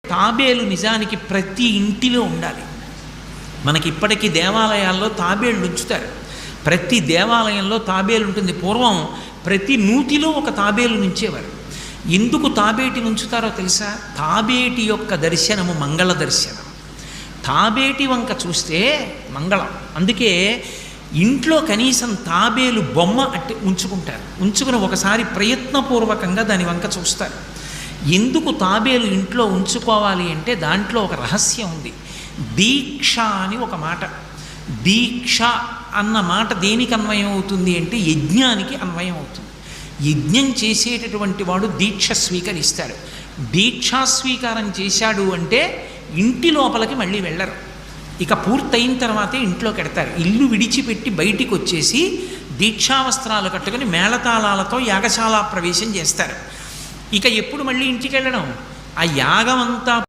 తాబేలు నిజానికి ప్రతి ఇంటిలో ఉండాలి. మనకి ఇప్పటికీ దేవాలయాల్లో తాబేళ్ళు ఉంచుతారు. ప్రతి దేవాలయంలో తాబేలు ఉంటుంది. పూర్వం ప్రతి నూతిలో ఒక తాబేలు నుంచేవారు. ఎందుకు తాబేటి ఉంచుతారో తెలుసా? తాబేటి యొక్క దర్శనము మంగళ దర్శనం. తాబేటి వంక చూస్తే మంగళం. అందుకే ఇంట్లో కనీసం తాబేలు బొమ్మ అట్టి ఉంచుకుంటారు. ఉంచుకుని ఒకసారి ప్రయత్నపూర్వకంగా దాని వంక చూస్తారు. ఎందుకు తాబేలు ఇంట్లో ఉంచుకోవాలి అంటే దాంట్లో ఒక రహస్యం ఉంది. దీక్ష అని ఒక మాట. దీక్ష అన్న మాట దేనికి అన్వయం అవుతుంది అంటే యజ్ఞానికి అన్వయం అవుతుంది. యజ్ఞం చేసేటటువంటి వాడు దీక్ష స్వీకరిస్తాడు. దీక్షా స్వీకారం చేశాడు అంటే ఇంటి లోపలికి మళ్ళీ వెళ్ళరు. ఇక పూర్తయిన తర్వాతే ఇంట్లో కడతారు. ఇల్లు విడిచిపెట్టి బయటికి వచ్చేసి దీక్షావస్త్రాలు కట్టుకొని మేళతాళాలతో యాగశాల ప్రవేశం చేస్తారు. ఇక ఎప్పుడు మళ్ళీ ఇంటికి వెళ్ళడం? ఆ యాగం అంతా